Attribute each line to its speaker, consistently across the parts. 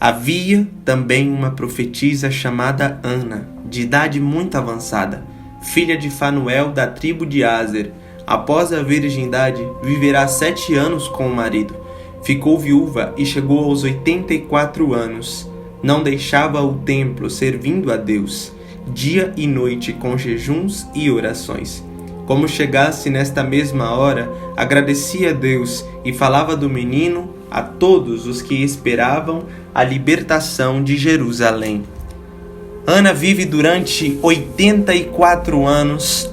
Speaker 1: Havia também uma profetisa chamada Ana, de idade muito avançada, filha de Fanuel da tribo de Aser. Após a virgindade, viverá 7 anos com o marido. Ficou viúva e chegou aos 84 anos. Não deixava o templo servindo a Deus, dia e noite com jejuns e orações. Como chegasse nesta mesma hora, agradecia a Deus e falava do menino a todos os que esperavam a libertação de Jerusalém. Ana vive durante 84 anos,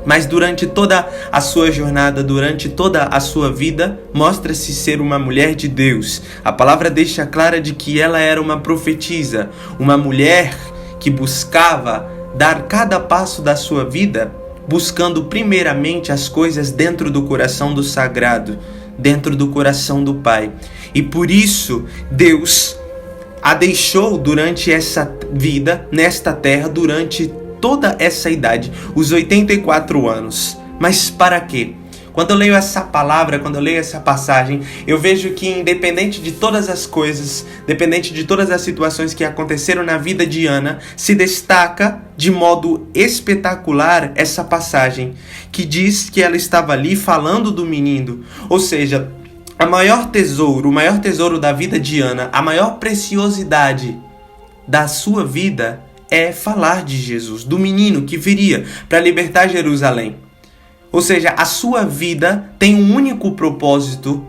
Speaker 1: mas durante toda a sua jornada, durante toda a sua vida, mostra-se ser uma mulher de Deus. A palavra deixa clara de que ela era uma profetisa, uma mulher que buscava dar cada passo da sua vida, buscando primeiramente as coisas dentro do coração do sagrado, dentro do coração do Pai. E por isso, Deus a deixou durante essa vida, nesta terra, durante toda essa idade, os 84 anos. Mas para quê? Quando eu leio essa palavra, quando eu leio essa passagem, eu vejo que independente de todas as coisas, independente de todas as situações que aconteceram na vida de Ana, se destaca de modo espetacular essa passagem, que diz que ela estava ali falando do menino. Ou seja, o maior tesouro da vida de Ana, a maior preciosidade da sua vida é falar de Jesus, do menino que viria para libertar Jerusalém. Ou seja, a sua vida tem um único propósito: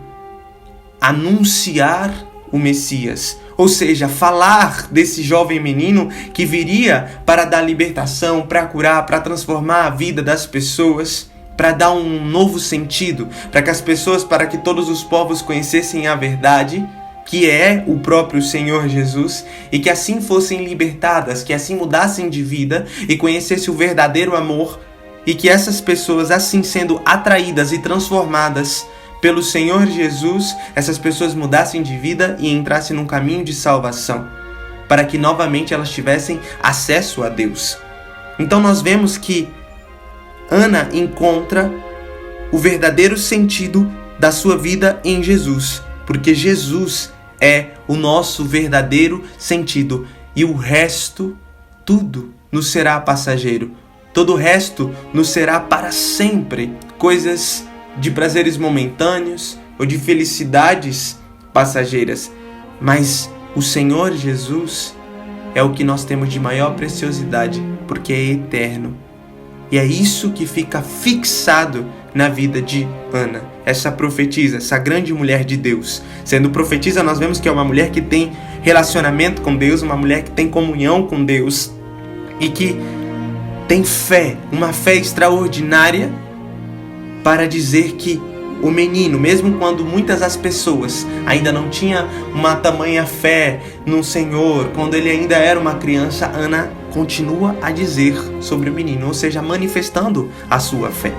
Speaker 1: anunciar o Messias. Ou seja, falar desse jovem menino que viria para dar libertação, para curar, para transformar a vida das pessoas, para dar um novo sentido, para que todos os povos conhecessem a verdade, que é o próprio Senhor Jesus, e que assim fossem libertadas, que assim mudassem de vida e conhecessem o verdadeiro amor, e que essas pessoas, assim sendo atraídas e transformadas pelo Senhor Jesus, essas pessoas mudassem de vida e entrassem num caminho de salvação, para que novamente elas tivessem acesso a Deus. Então nós vemos que Ana encontra o verdadeiro sentido da sua vida em Jesus, porque Jesus é o nosso verdadeiro sentido, e o resto, tudo, nos será passageiro. Todo o resto nos será para sempre coisas de prazeres momentâneos ou de felicidades passageiras. Mas o Senhor Jesus é o que nós temos de maior preciosidade, porque é eterno. E é isso que fica fixado na vida de Ana, essa profetisa, essa grande mulher de Deus. Sendo profetisa, nós vemos que é uma mulher que tem relacionamento com Deus, uma mulher que tem comunhão com Deus e que tem fé, uma fé extraordinária para dizer que o menino, mesmo quando muitas das pessoas ainda não tinham uma tamanha fé no Senhor, quando ele ainda era uma criança, Ana continua a dizer sobre o menino, ou seja, manifestando a sua fé.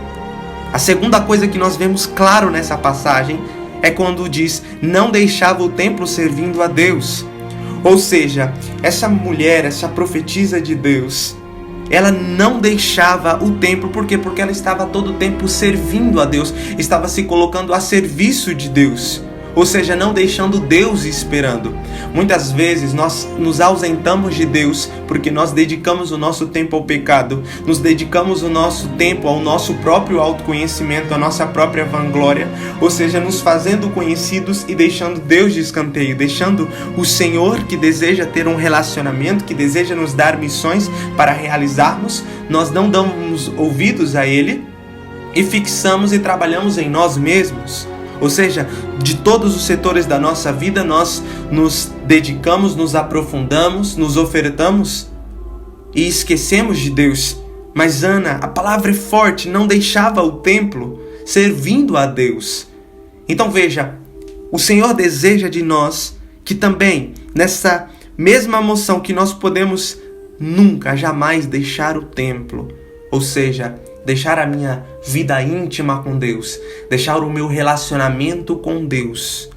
Speaker 1: A segunda coisa que nós vemos claro nessa passagem é quando diz: não deixava o templo servindo a Deus. Ou seja, essa mulher, essa profetisa de Deus, ela não deixava o templo. Por quê? Porque ela estava todo o tempo servindo a Deus, estava se colocando a serviço de Deus, ou seja, não deixando Deus esperando. Muitas vezes nós nos ausentamos de Deus porque nós dedicamos o nosso tempo ao pecado, nos dedicamos o nosso tempo ao nosso próprio autoconhecimento, à nossa própria vanglória, ou seja, nos fazendo conhecidos e deixando Deus de escanteio, deixando o Senhor, que deseja ter um relacionamento, que deseja nos dar missões para realizarmos, nós não damos ouvidos a Ele e fixamos e trabalhamos em nós mesmos. Ou seja, de todos os setores da nossa vida, nós nos dedicamos, nos aprofundamos, nos ofertamos e esquecemos de Deus. Mas Ana, a palavra é forte, não deixava o templo servindo a Deus. Então veja, o Senhor deseja de nós que também, nessa mesma moção que nós podemos nunca, jamais deixar o templo, ou seja, deixar a minha vida íntima com Deus, deixar o meu relacionamento com Deus,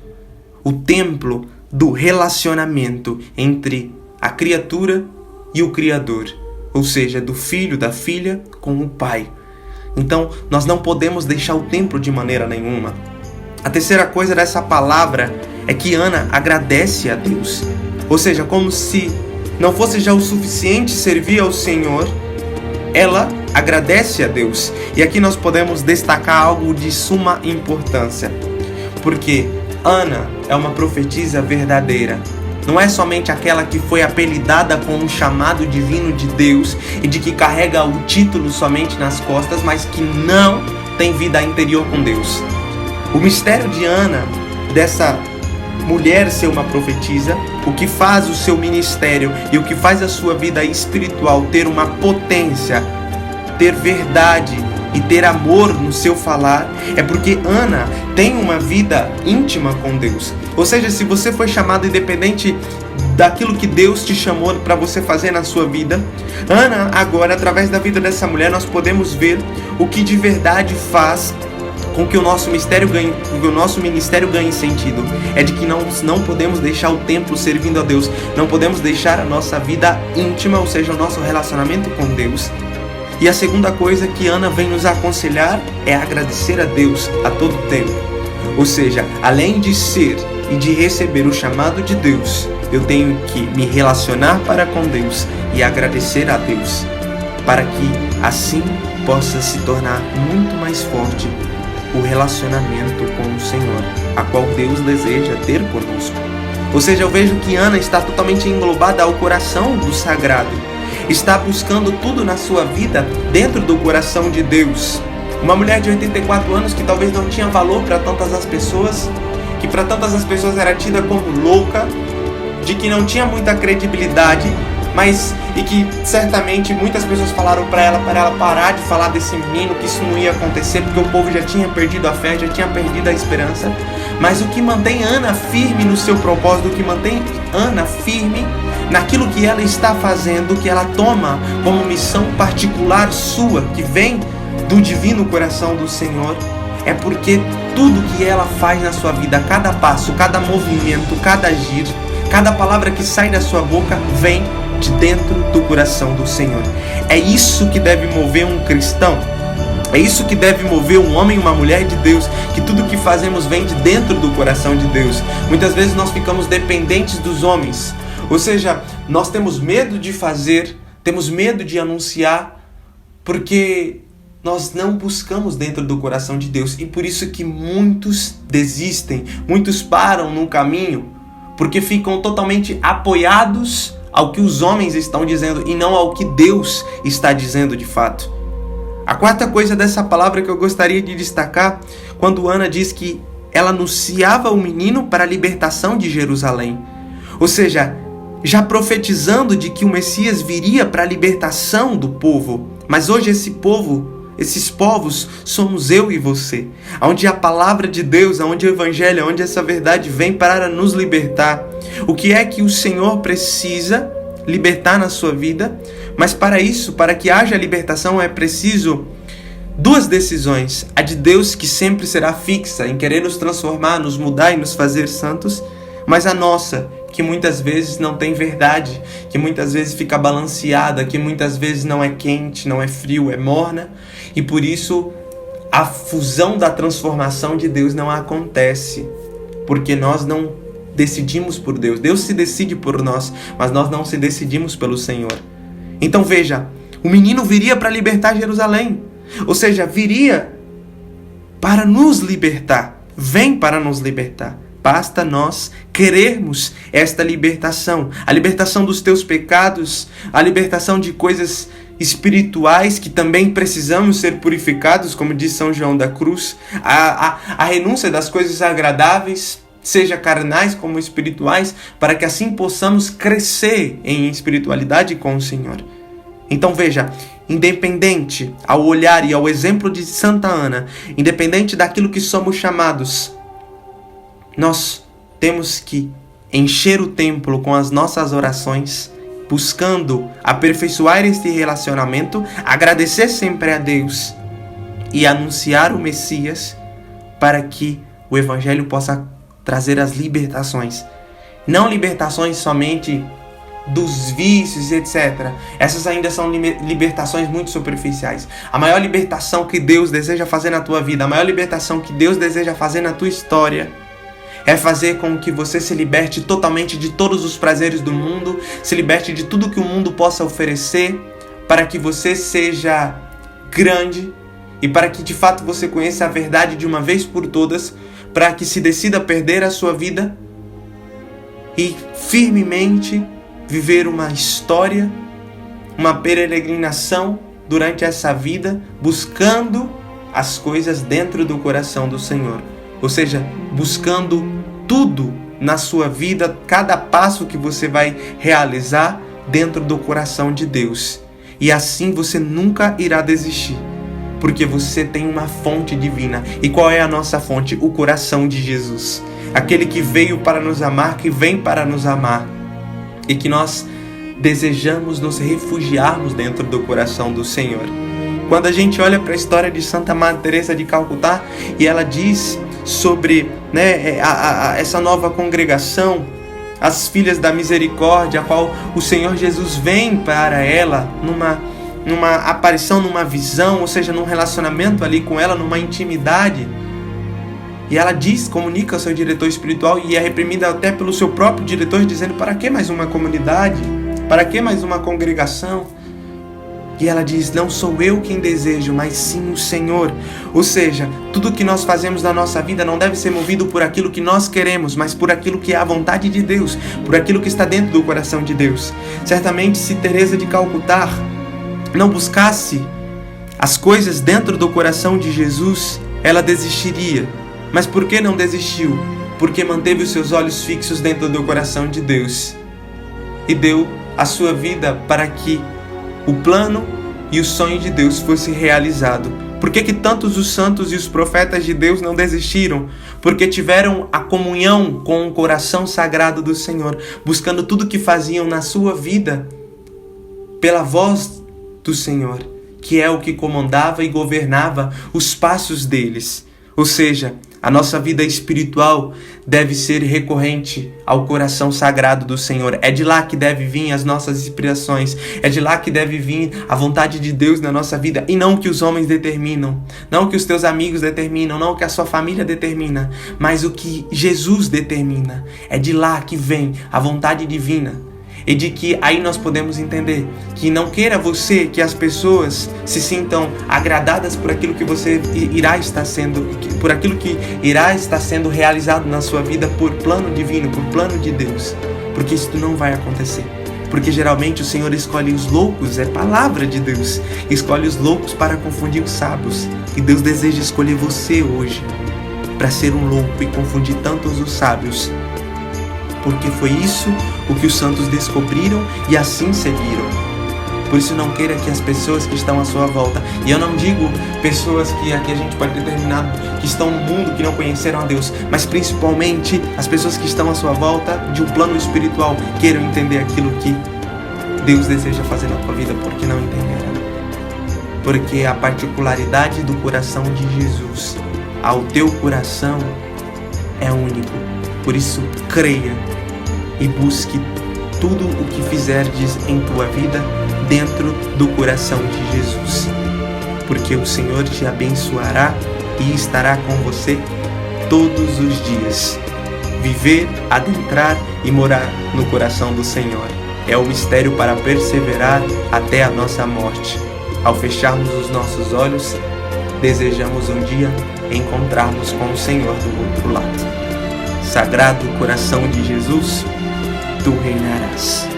Speaker 1: o templo do relacionamento entre a criatura e o Criador, ou seja, do filho, da filha com o Pai. Então, nós não podemos deixar o templo de maneira nenhuma. A terceira coisa dessa palavra é que Ana agradece a Deus. Ou seja, como se não fosse já o suficiente servir ao Senhor, ela agradece a Deus. E aqui nós podemos destacar algo de suma importância, porque Ana é uma profetisa verdadeira. Não é somente aquela que foi apelidada com um chamado divino de Deus e de que carrega o título somente nas costas, mas que não tem vida interior com Deus. O mistério de Ana, dessa mulher ser uma profetisa, o que faz o seu ministério e o que faz a sua vida espiritual ter uma potência, ter verdade e ter amor no seu falar, é porque Ana tem uma vida íntima com Deus. Ou seja, se você foi chamado independente daquilo que Deus te chamou para você fazer na sua vida, Ana, agora, através da vida dessa mulher, nós podemos ver o que de verdade faz com que o nosso ministério ganhe sentido. É de que não podemos deixar o templo servindo a Deus, não podemos deixar a nossa vida íntima, ou seja, o nosso relacionamento com Deus. E a segunda coisa que Ana vem nos aconselhar é agradecer a Deus a todo tempo. Ou seja, além de ser e de receber o chamado de Deus, eu tenho que me relacionar para com Deus e agradecer a Deus, para que assim possa se tornar muito mais forte o relacionamento com o Senhor, a qual Deus deseja ter conosco. Ou seja, eu vejo que Ana está totalmente englobada ao coração do sagrado, está buscando tudo na sua vida dentro do coração de Deus. Uma mulher de 84 anos que talvez não tinha valor para tantas as pessoas, que para tantas as pessoas era tida como louca, de que não tinha muita credibilidade, e que certamente muitas pessoas falaram para ela parar de falar desse menino, que isso não ia acontecer, porque o povo já tinha perdido a fé, já tinha perdido a esperança. Mas o que mantém Ana firme no seu propósito, o que mantém Ana firme naquilo que ela está fazendo, que ela toma como missão particular sua, que vem do divino coração do Senhor, é porque tudo que ela faz na sua vida, cada passo, cada movimento, cada agir, cada palavra que sai da sua boca vem de dentro do coração do Senhor. É isso que deve mover um cristão. É isso que deve mover um homem e uma mulher de Deus, que tudo que fazemos vem de dentro do coração de Deus. Muitas vezes nós ficamos dependentes dos homens. Ou seja, nós temos medo de fazer, temos medo de anunciar, porque nós não buscamos dentro do coração de Deus. E por isso que muitos desistem, muitos param no caminho, porque ficam totalmente apoiados ao que os homens estão dizendo e não ao que Deus está dizendo de fato. A quarta coisa dessa palavra que eu gostaria de destacar, quando Ana diz que ela anunciava o menino para a libertação de Jerusalém. Ou seja, já profetizando de que o Messias viria para a libertação do povo. Mas hoje esses povos somos eu e você, onde a palavra de Deus, onde o Evangelho, onde essa verdade vem para nos libertar. O que é que o Senhor precisa libertar na sua vida? Mas para isso, para que haja libertação, é preciso duas decisões. A de Deus, que sempre será fixa em querer nos transformar, nos mudar e nos fazer santos, mas a nossa, que muitas vezes não tem verdade, que muitas vezes fica balanceada, que muitas vezes não é quente, não é frio, é morna, e por isso a fusão da transformação de Deus não acontece, porque nós não decidimos por Deus. Deus se decide por nós, mas nós não se decidimos pelo Senhor. Então veja, o menino viria para libertar Jerusalém, ou seja, viria para nos libertar, vem para nos libertar. Basta nós querermos esta libertação, a libertação dos teus pecados, a libertação de coisas espirituais que também precisamos ser purificados, como diz São João da Cruz, a renúncia das coisas agradáveis, seja carnais como espirituais, para que assim possamos crescer em espiritualidade com o Senhor. Então veja, independente ao olhar e ao exemplo de Santa Ana, independente daquilo que somos chamados, nós temos que encher o templo com as nossas orações, buscando aperfeiçoar este relacionamento, agradecer sempre a Deus e anunciar o Messias para que o Evangelho possa trazer as libertações. Não libertações somente dos vícios, etc. Essas ainda são libertações muito superficiais. A maior libertação que Deus deseja fazer na tua vida, a maior libertação que Deus deseja fazer na tua história, É fazer com que você se liberte totalmente de todos os prazeres do mundo, se liberte de tudo que o mundo possa oferecer, para que você seja grande e para que de fato você conheça a verdade de uma vez por todas, para que se decida perder a sua vida e firmemente viver uma história, uma peregrinação durante essa vida, buscando as coisas dentro do coração do Senhor. Ou seja, buscando tudo na sua vida, cada passo que você vai realizar dentro do coração de Deus. E assim você nunca irá desistir, porque você tem uma fonte divina. E qual é a nossa fonte? O coração de Jesus. Aquele que veio para nos amar, que vem para nos amar. E que nós desejamos nos refugiarmos dentro do coração do Senhor. Quando a gente olha para a história de Santa Madre Teresa de Calcutá e ela diz sobre essa nova congregação, as Filhas da Misericórdia, a qual o Senhor Jesus vem para ela numa aparição, numa visão, ou seja, num relacionamento ali com ela, numa intimidade. E ela comunica ao seu diretor espiritual e é reprimida até pelo seu próprio diretor, dizendo: para que mais uma comunidade? Para que mais uma congregação? E ela diz: não sou eu quem desejo, mas sim o Senhor. Ou seja, tudo que nós fazemos na nossa vida não deve ser movido por aquilo que nós queremos, mas por aquilo que é a vontade de Deus, por aquilo que está dentro do coração de Deus. Certamente, se Teresa de Calcutá não buscasse as coisas dentro do coração de Jesus, ela desistiria. Mas por que não desistiu? Porque manteve os seus olhos fixos dentro do coração de Deus e deu a sua vida para que o plano e o sonho de Deus fosse realizado. Por que tantos os santos e os profetas de Deus não desistiram? Porque tiveram a comunhão com o coração sagrado do Senhor, buscando tudo que faziam na sua vida pela voz do Senhor, que é o que comandava e governava os passos deles. Ou seja, a nossa vida espiritual deve ser recorrente ao coração sagrado do Senhor. É de lá que deve vir as nossas inspirações. É de lá que deve vir a vontade de Deus na nossa vida. E não o que os homens determinam. Não o que os teus amigos determinam. Não o que a sua família determina. Mas o que Jesus determina. É de lá que vem a vontade divina. E de que aí nós podemos entender que não queira você que as pessoas se sintam agradadas por aquilo que você irá estar sendo, por aquilo que irá estar sendo realizado na sua vida por plano divino, por plano de Deus. Porque isso não vai acontecer. Porque geralmente o Senhor escolhe os loucos, é palavra de Deus. Escolhe os loucos para confundir os sábios. E Deus deseja escolher você hoje para ser um louco e confundir tantos os sábios. Porque foi isso o que os santos descobriram e assim seguiram. Por isso não queira que as pessoas que estão à sua volta, e eu não digo pessoas que aqui a gente pode determinar que estão no mundo, que não conheceram a Deus, mas principalmente as pessoas que estão à sua volta de um plano espiritual, queiram entender aquilo que Deus deseja fazer na tua vida, porque não entenderão. Porque a particularidade do coração de Jesus ao teu coração é único. Por isso, creia e busque tudo o que fizerdes em tua vida dentro do coração de Jesus. Porque o Senhor te abençoará e estará com você todos os dias. Viver, adentrar e morar no coração do Senhor é o mistério para perseverar até a nossa morte. Ao fecharmos os nossos olhos, desejamos um dia encontrarmos com o Senhor do outro lado. Sagrado coração de Jesus, tu reinarás.